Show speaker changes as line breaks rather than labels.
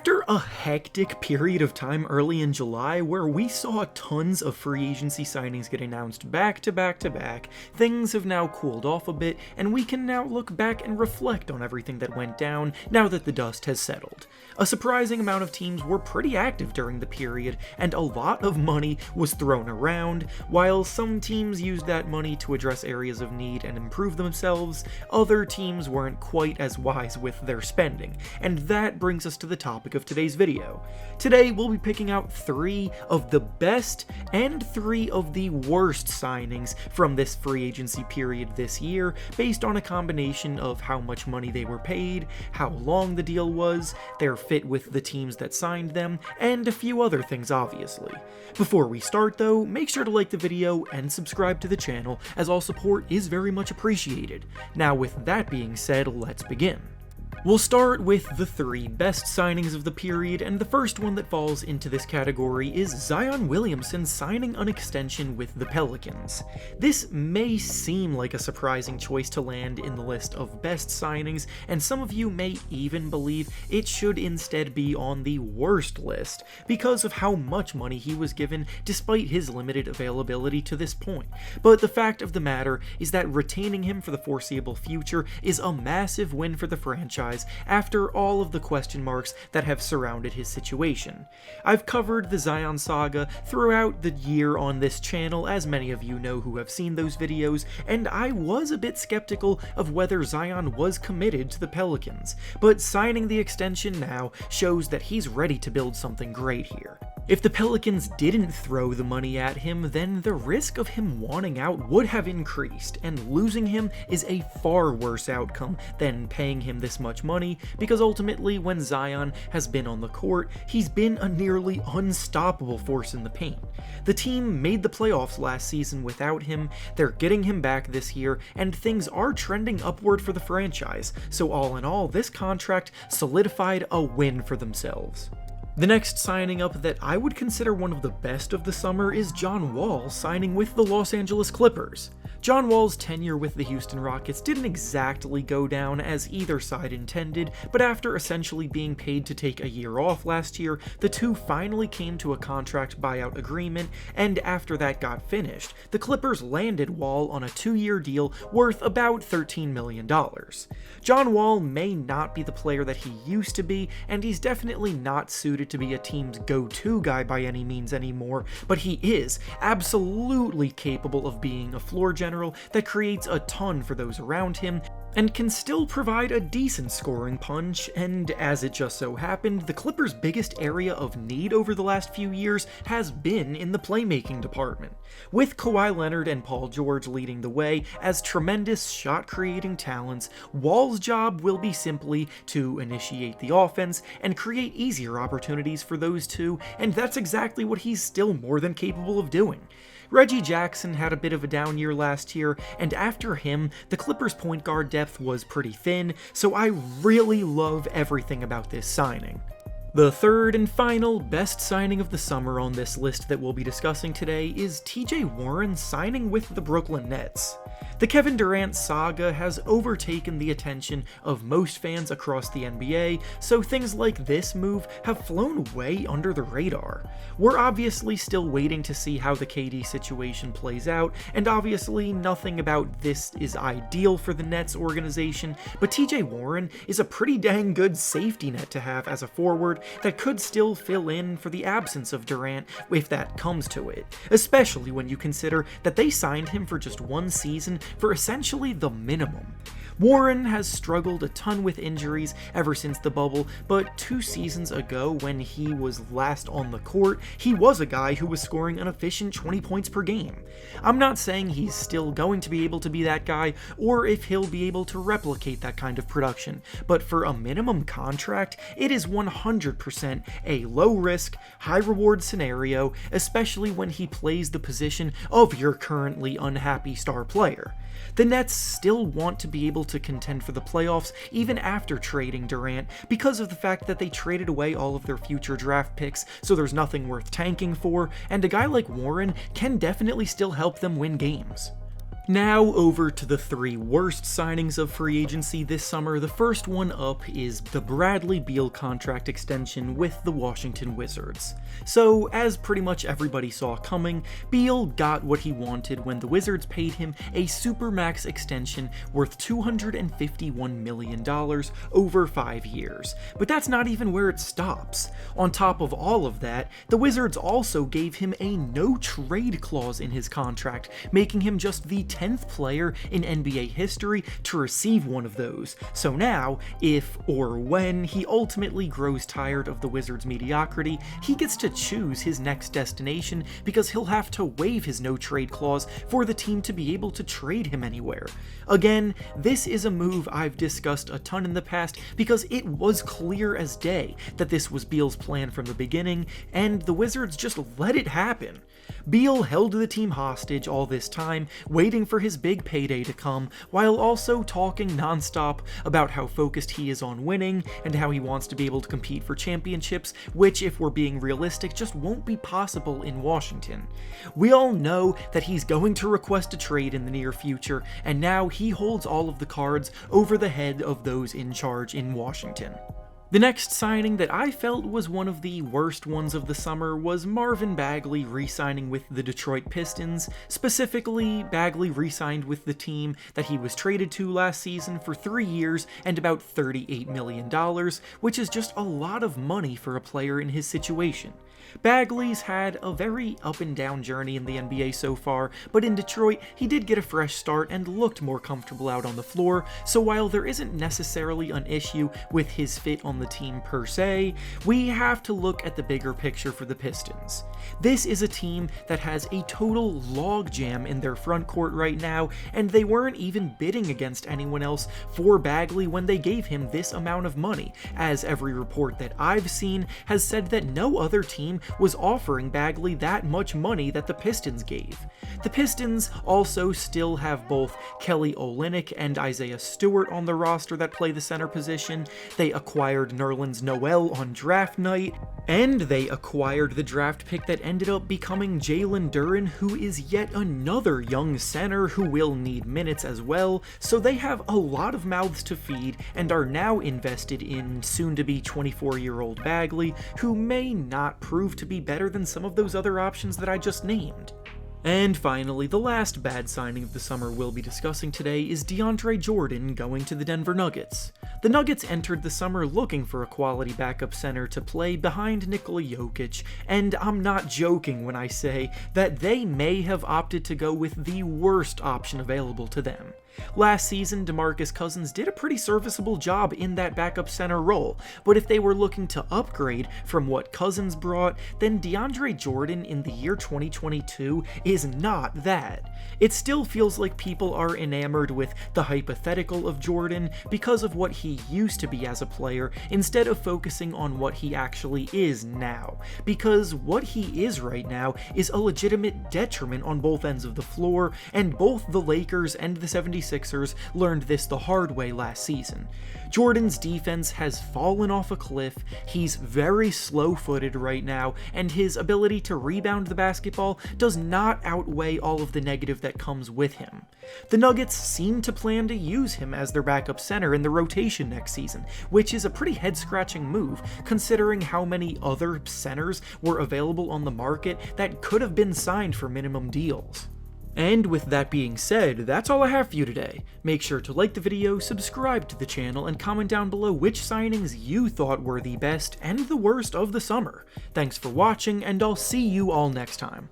After a hectic period of time early in July where we saw tons of free agency signings get announced back to back to back, things have now cooled off a bit, and we can now look back and reflect on everything that went down now that the dust has settled. A surprising amount of teams were pretty active during the period, and a lot of money was thrown around. While some teams used that money to address areas of need and improve themselves, other teams weren't quite as wise with their spending, and that brings us to the topic of today's video. Today we'll be picking out 3 of the best and 3 of the worst signings from this free agency period this year, based on a combination of how much money they were paid, how long the deal was, their fit with the teams that signed them, and a few other things obviously. Before we start though, make sure to like the video and subscribe to the channel, as all support is very much appreciated. Now with that being said, let's begin. We'll start with the 3 best signings of the period, and the first one that falls into this category is Zion Williamson signing an extension with the Pelicans. This may seem like a surprising choice to land in the list of best signings, and some of you may even believe it should instead be on the worst list, because of how much money he was given despite his limited availability to this point. But the fact of the matter is that retaining him for the foreseeable future is a massive win for the franchise after all of the question marks that have surrounded his situation. I've covered the Zion saga throughout the year on this channel, as many of you know who have seen those videos, and I was a bit skeptical of whether Zion was committed to the Pelicans, but signing the extension now shows that he's ready to build something great here. If the Pelicans didn't throw the money at him, then the risk of him wanting out would have increased, and losing him is a far worse outcome than paying him this much money, because ultimately when Zion has been on the court, he's been a nearly unstoppable force in the paint. The team made the playoffs last season without him, they're getting him back this year, and things are trending upward for the franchise, so all in all, this contract solidified a win for themselves. The next signing up that I would consider one of the best of the summer is John Wall signing with the Los Angeles Clippers. John Wall's tenure with the Houston Rockets didn't exactly go down as either side intended, but after essentially being paid to take a year off last year, the two finally came to a contract buyout agreement, and after that got finished, the Clippers landed Wall on a 2-year deal worth about $13 million. John Wall may not be the player that he used to be, and he's definitely not suited to be a team's go-to guy by any means anymore, but he is absolutely capable of being a floor general that creates a ton for those around him, and can still provide a decent scoring punch, and as it just so happened, the Clippers' biggest area of need over the last few years has been in the playmaking department. With Kawhi Leonard and Paul George leading the way as tremendous shot-creating talents, Wall's job will be simply to initiate the offense and create easier opportunities for those two, and that's exactly what he's still more than capable of doing. Reggie Jackson had a bit of a down year last year, and after him, the Clippers' point guard depth was pretty thin, so I really love everything about this signing. The third and final best signing of the summer on this list that we'll be discussing today is TJ Warren signing with the Brooklyn Nets. The Kevin Durant saga has overtaken the attention of most fans across the NBA, so things like this move have flown way under the radar. We're obviously still waiting to see how the KD situation plays out, and obviously nothing about this is ideal for the Nets organization, but TJ Warren is a pretty dang good safety net to have as a forward that could still fill in for the absence of Durant if that comes to it, especially when you consider that they signed him for just 1 season for essentially the minimum. Warren has struggled a ton with injuries ever since the bubble, but 2 seasons ago when he was last on the court, he was a guy who was scoring an efficient 20 points per game. I'm not saying he's still going to be able to be that guy, or if he'll be able to replicate that kind of production, but for a minimum contract, it is 100% a low-risk, high-reward scenario, especially when he plays the position of your currently unhappy star player. The Nets still want to be able to contend for the playoffs even after trading Durant because of the fact that they traded away all of their future draft picks, so there's nothing worth tanking for, and a guy like Warren can definitely still help them win games. Now over to the 3 worst signings of free agency this summer. The first one up is the Bradley Beal contract extension with the Washington Wizards. So, as pretty much everybody saw coming, Beal got what he wanted when the Wizards paid him a supermax extension worth $251 million over 5 years. But that's not even where it stops. On top of all of that, the Wizards also gave him a no-trade clause in his contract, making him just the 10th player in NBA history to receive one of those. So now, if or when he ultimately grows tired of the Wizards' mediocrity, he gets to choose his next destination because he'll have to waive his no-trade clause for the team to be able to trade him anywhere. Again, this is a move I've discussed a ton in the past because it was clear as day that this was Beal's plan from the beginning, and the Wizards just let it happen. Beal held the team hostage all this time, waiting for his big payday to come, while also talking nonstop about how focused he is on winning and how he wants to be able to compete for championships, which, if we're being realistic, just won't be possible in Washington. We all know that he's going to request a trade in the near future, and now he holds all of the cards over the head of those in charge in Washington. The next signing that I felt was one of the worst ones of the summer was Marvin Bagley re-signing with the Detroit Pistons. Specifically, Bagley re-signed with the team that he was traded to last season for 3 years and about $38 million, which is just a lot of money for a player in his situation. Bagley's had a very up and down journey in the NBA so far, but in Detroit, he did get a fresh start and looked more comfortable out on the floor, so while there isn't necessarily an issue with his fit on the team per se, we have to look at the bigger picture for the Pistons. This is a team that has a total logjam in their front court right now, and they weren't even bidding against anyone else for Bagley when they gave him this amount of money, as every report that I've seen has said that no other team was offering Bagley that much money that the Pistons gave. The Pistons also still have both Kelly Olynyk and Isaiah Stewart on the roster that play the center position. They acquired Nerlens Noel on draft night, and they acquired the draft pick that ended up becoming Jalen Duren, who is yet another young center who will need minutes as well, so they have a lot of mouths to feed and are now invested in soon-to-be 24-year-old Bagley, who may not prove to be better than some of those other options that I just named. And finally, the last bad signing of the summer we'll be discussing today is DeAndre Jordan going to the Denver Nuggets. The Nuggets entered the summer looking for a quality backup center to play behind Nikola Jokic, and I'm not joking when I say that they may have opted to go with the worst option available to them. Last season, DeMarcus Cousins did a pretty serviceable job in that backup center role, but if they were looking to upgrade from what Cousins brought, then DeAndre Jordan in the year 2022 is not that. It still feels like people are enamored with the hypothetical of Jordan because of what he used to be as a player instead of focusing on what he actually is now, because what he is right now is a legitimate detriment on both ends of the floor, and both the Lakers and the 76ers learned this the hard way last season. Jordan's defense has fallen off a cliff, he's very slow-footed right now, and his ability to rebound the basketball does not outweigh all of the negative that comes with him. The Nuggets seem to plan to use him as their backup center in the rotation next season, which is a pretty head-scratching move considering how many other centers were available on the market that could have been signed for minimum deals. And with that being said, that's all I have for you today. Make sure to like the video, subscribe to the channel, and comment down below which signings you thought were the best and the worst of the summer. Thanks for watching, and I'll see you all next time.